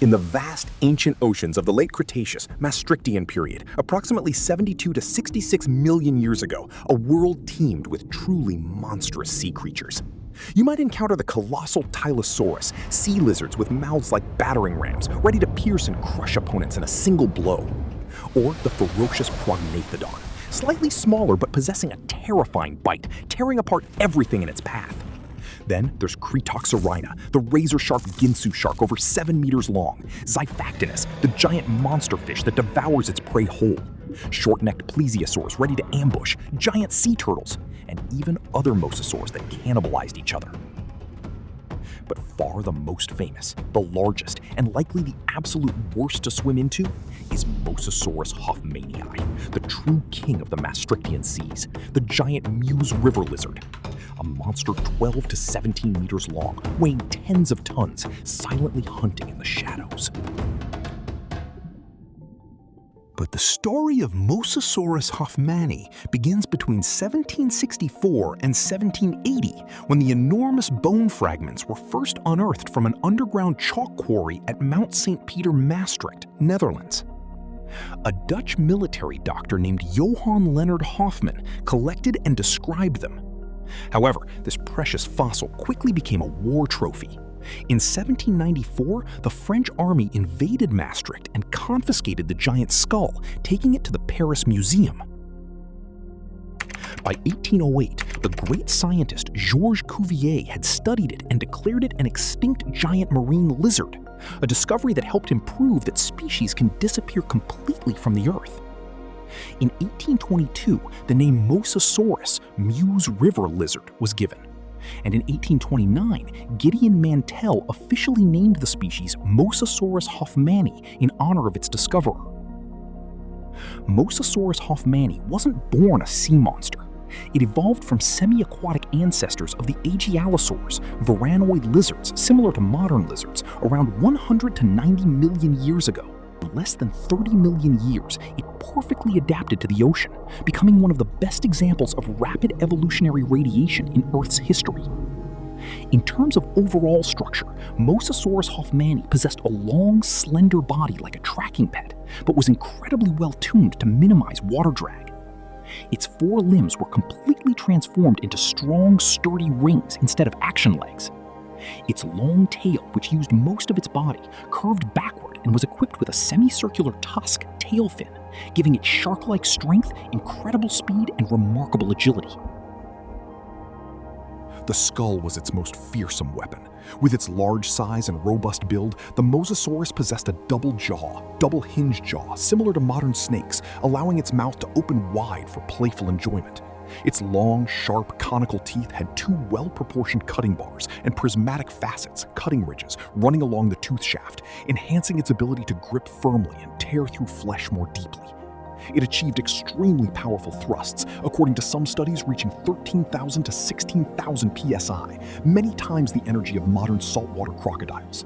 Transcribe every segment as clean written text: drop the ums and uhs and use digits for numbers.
In the vast ancient oceans of the Late Cretaceous, Maastrichtian period, approximately 72 to 66 million years ago, a world teemed with truly monstrous sea creatures. You might encounter the colossal Tylosaurus, sea lizards with mouths like battering rams, ready to pierce and crush opponents in a single blow. Or the ferocious Prognathodon, slightly smaller but possessing a terrifying bite, tearing apart everything in its path. Then there's Cretoxorhina, the razor-sharp Ginsu shark over 7 meters long, Xiphactinus, the giant monster fish that devours its prey whole, short-necked plesiosaurs ready to ambush, giant sea turtles, and even other mosasaurs that cannibalized each other. But far the most famous, the largest, and likely the absolute worst to swim into is Mosasaurus hoffmannii, the true king of the Maastrichtian seas, the giant Meuse River lizard. A monster 12 to 17 meters long, weighing tens of tons, silently hunting in the shadows. But the story of Mosasaurus hoffmannii begins between 1764 and 1780, when the enormous bone fragments were first unearthed from an underground chalk quarry at Mount St. Peter, Maastricht, Netherlands. A Dutch military doctor named Johann Leonard Hoffmann collected and described them. However, this precious fossil quickly became a war trophy. In 1794, the French army invaded Maastricht and confiscated the giant skull, taking it to the Paris Museum. By 1808, the great scientist Georges Cuvier had studied it and declared it an extinct giant marine lizard, a discovery that helped him prove that species can disappear completely from the Earth. In 1822, the name Mosasaurus, Meuse River lizard, was given. And in 1829, Gideon Mantell officially named the species Mosasaurus hoffmannii in honor of its discoverer. Mosasaurus hoffmannii wasn't born a sea monster. It evolved from semi-aquatic ancestors of the Aegialosaurs, varanoid lizards similar to modern lizards, around 100 to 90 million years ago. In less than 30 million years, it perfectly adapted to the ocean, becoming one of the best examples of rapid evolutionary radiation in Earth's history. In terms of overall structure, Mosasaurus hoffmannii possessed a long, slender body like a tracking pet, but was incredibly well-tuned to minimize water drag. Its 4 limbs were completely transformed into strong, sturdy rings instead of action legs. Its long tail, which used most of its body, curved backward and was equipped with a semicircular tusk tail fin, giving it shark-like strength, incredible speed, and remarkable agility. The skull was its most fearsome weapon. With its large size and robust build, the Mosasaurus possessed a double-hinged jaw, similar to modern snakes, allowing its mouth to open wide for playful enjoyment. Its long, sharp, conical teeth had 2 well-proportioned cutting bars and prismatic facets, cutting ridges, running along the tooth shaft, enhancing its ability to grip firmly and tear through flesh more deeply. It achieved extremely powerful thrusts, according to some studies reaching 13,000 to 16,000 psi, many times the energy of modern saltwater crocodiles.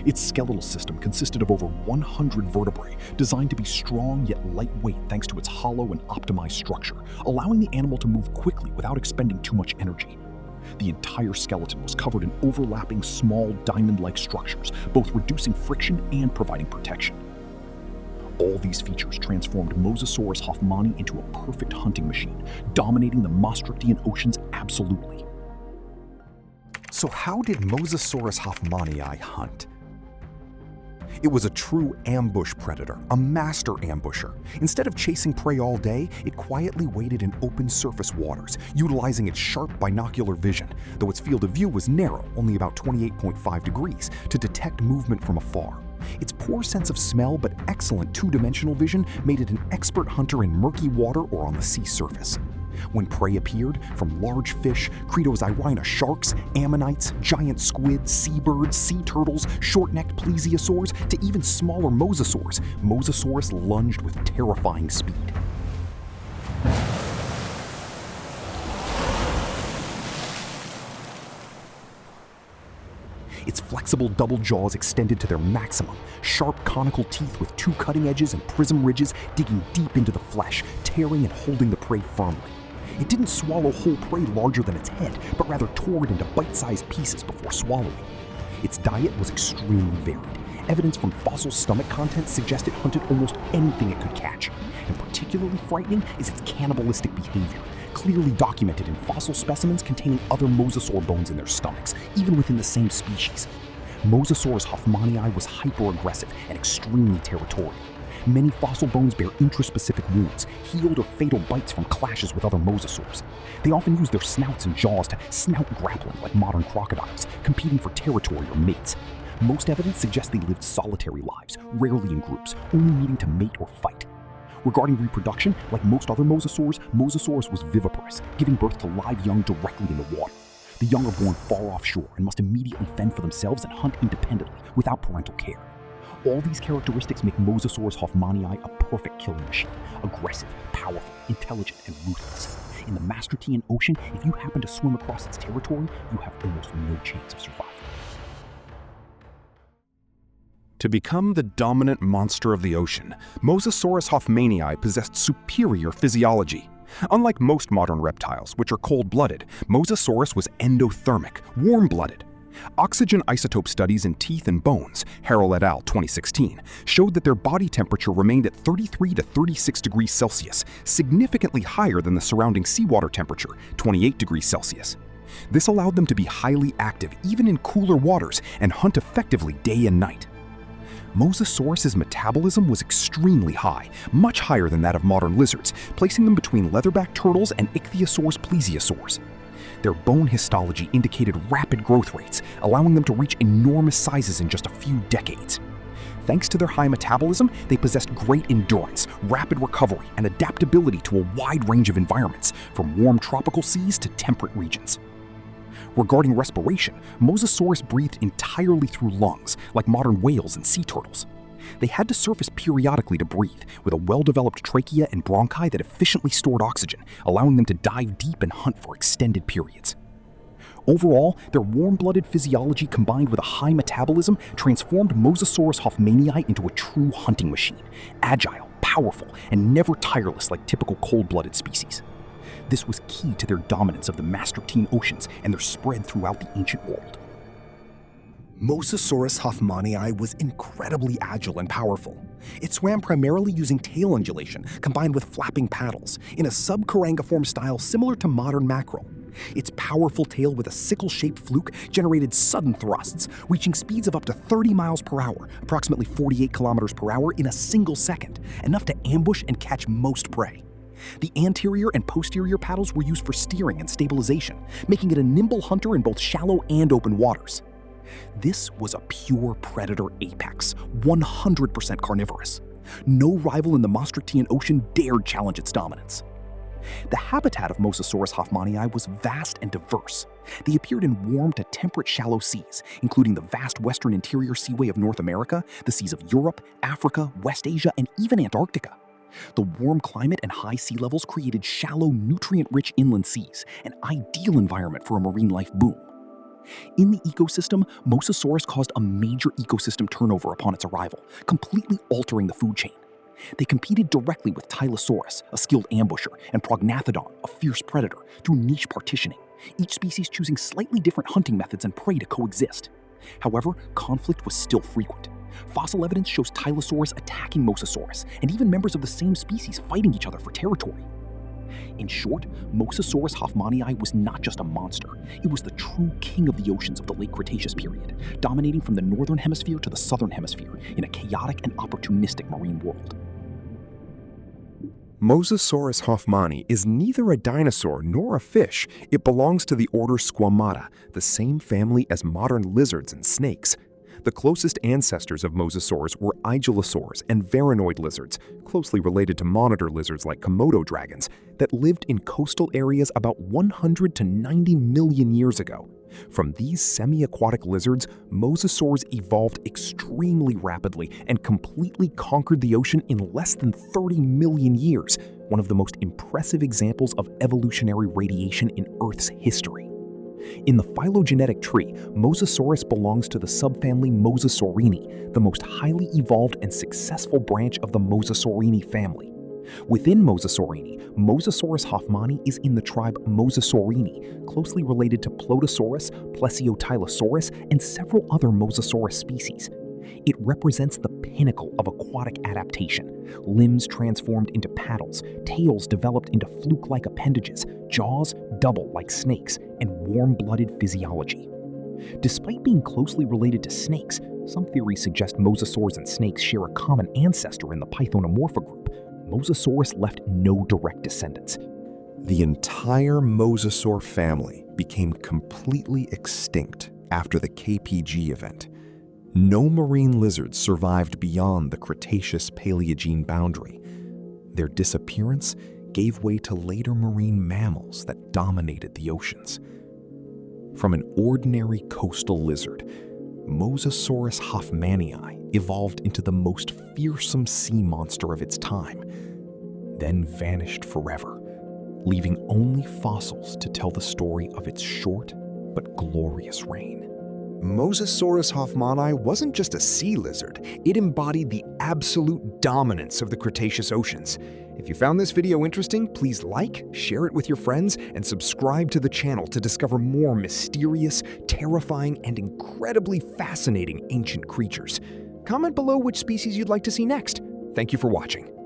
Its skeletal system consisted of over 100 vertebrae, designed to be strong yet lightweight thanks to its hollow and optimized structure, allowing the animal to move quickly without expending too much energy. The entire skeleton was covered in overlapping small diamond-like structures, both reducing friction and providing protection. All these features transformed Mosasaurus hoffmannii into a perfect hunting machine, dominating the Maastrichtian oceans absolutely. So how did Mosasaurus hoffmannii hunt? It was a true ambush predator, a master ambusher. Instead of chasing prey all day, it quietly waited in open surface waters, utilizing its sharp binocular vision, though its field of view was narrow, only about 28.5 degrees, to detect movement from afar. Its poor sense of smell but excellent two-dimensional vision made it an expert hunter in murky water or on the sea surface. When prey appeared, from large fish, Cretoxorhina sharks, ammonites, giant squids, seabirds, sea turtles, short-necked plesiosaurs, to even smaller mosasaurs, Mosasaurus lunged with terrifying speed. Its flexible double jaws extended to their maximum, sharp conical teeth with 2 cutting edges and prism ridges digging deep into the flesh, tearing and holding the prey firmly. It didn't swallow whole prey larger than its head, but rather tore it into bite-sized pieces before swallowing. Its diet was extremely varied. Evidence from fossil stomach contents suggests it hunted almost anything it could catch. And particularly frightening is its cannibalistic behavior, clearly documented in fossil specimens containing other mosasaur bones in their stomachs, even within the same species. Mosasaurus hoffmannii was hyper-aggressive and extremely territorial. Many fossil bones bear intraspecific wounds, healed or fatal bites from clashes with other mosasaurs. They often use their snouts and jaws to snout grappling like modern crocodiles, competing for territory or mates. Most evidence suggests they lived solitary lives, rarely in groups, only needing to mate or fight. Regarding reproduction, like most other mosasaurs, Mosasaurus was viviparous, giving birth to live young directly in the water. The young are born far offshore and must immediately fend for themselves and hunt independently, without parental care. All these characteristics make Mosasaurus hoffmannii a perfect killing machine, aggressive, powerful, intelligent, and ruthless. In the Maastrichtian Ocean, if you happen to swim across its territory, you have almost no chance of survival. To become the dominant monster of the ocean, Mosasaurus hoffmannii possessed superior physiology. Unlike most modern reptiles, which are cold-blooded, Mosasaurus was endothermic, warm-blooded. Oxygen isotope studies in teeth and bones, Harrell et al. 2016, showed that their body temperature remained at 33 to 36 degrees Celsius, significantly higher than the surrounding seawater temperature, 28 degrees Celsius. This allowed them to be highly active even in cooler waters and hunt effectively day and night. Mosasaurus's metabolism was extremely high, much higher than that of modern lizards, placing them between leatherback turtles and ichthyosaurs plesiosaurs. Their bone histology indicated rapid growth rates, allowing them to reach enormous sizes in just a few decades. Thanks to their high metabolism, they possessed great endurance, rapid recovery, and adaptability to a wide range of environments, from warm tropical seas to temperate regions. Regarding respiration, Mosasaurus breathed entirely through lungs, like modern whales and sea turtles. They had to surface periodically to breathe, with a well-developed trachea and bronchi that efficiently stored oxygen, allowing them to dive deep and hunt for extended periods. Overall, their warm-blooded physiology combined with a high metabolism transformed Mosasaurus hoffmannii into a true hunting machine, agile, powerful, and never tireless like typical cold-blooded species. This was key to their dominance of the Maastrichtian oceans and their spread throughout the ancient world. Mosasaurus hoffmannii was incredibly agile and powerful. It swam primarily using tail undulation combined with flapping paddles, in a subcarangiform style similar to modern mackerel. Its powerful tail with a sickle-shaped fluke generated sudden thrusts, reaching speeds of up to 30 miles per hour, approximately 48 kilometers per hour, in a single second, enough to ambush and catch most prey. The anterior and posterior paddles were used for steering and stabilization, making it a nimble hunter in both shallow and open waters. This was a pure predator apex, 100% carnivorous. No rival in the Maastrichtian Ocean dared challenge its dominance. The habitat of Mosasaurus hoffmannii was vast and diverse. They appeared in warm to temperate shallow seas, including the vast western interior seaway of North America, the seas of Europe, Africa, West Asia, and even Antarctica. The warm climate and high sea levels created shallow, nutrient-rich inland seas, an ideal environment for a marine life boom. In the ecosystem, Mosasaurus caused a major ecosystem turnover upon its arrival, completely altering the food chain. They competed directly with Tylosaurus, a skilled ambusher, and Prognathodon, a fierce predator, through niche partitioning, each species choosing slightly different hunting methods and prey to coexist. However, conflict was still frequent. Fossil evidence shows Tylosaurus attacking Mosasaurus, and even members of the same species fighting each other for territory. In short, Mosasaurus hoffmannii was not just a monster, it was the true king of the oceans of the Late Cretaceous period, dominating from the northern hemisphere to the southern hemisphere in a chaotic and opportunistic marine world. Mosasaurus hoffmannii is neither a dinosaur nor a fish. It belongs to the order Squamata, the same family as modern lizards and snakes. The closest ancestors of mosasaurs were aigilosaurs and varanoid lizards, closely related to monitor lizards like Komodo dragons, that lived in coastal areas about 100 to 90 million years ago. From these semi-aquatic lizards, mosasaurs evolved extremely rapidly and completely conquered the ocean in less than 30 million years, one of the most impressive examples of evolutionary radiation in Earth's history. In the phylogenetic tree, Mosasaurus belongs to the subfamily Mosasaurini, the most highly evolved and successful branch of the Mosasaurini family. Within Mosasaurini, Mosasaurus hoffmannii is in the tribe Mosasaurini, closely related to Plotosaurus, plesiosaurs, and several other Mosasaurus species. It represents the pinnacle of aquatic adaptation. Limbs transformed into paddles, tails developed into fluke-like appendages, jaws double like snakes, and warm-blooded physiology. Despite being closely related to snakes, some theories suggest mosasaurs and snakes share a common ancestor in the Pythonomorpha group. Mosasaurus left no direct descendants. The entire mosasaur family became completely extinct after the KPG event. No marine lizards survived beyond the Cretaceous-Paleogene boundary. Their disappearance gave way to later marine mammals that dominated the oceans. From an ordinary coastal lizard, Mosasaurus hoffmannii evolved into the most fearsome sea monster of its time, then vanished forever, leaving only fossils to tell the story of its short but glorious reign. Mosasaurus hoffmannii wasn't just a sea lizard, it embodied the absolute dominance of the Cretaceous oceans. If you found this video interesting, please like, share it with your friends, and subscribe to the channel to discover more mysterious, terrifying, and incredibly fascinating ancient creatures. Comment below which species you'd like to see next. Thank you for watching.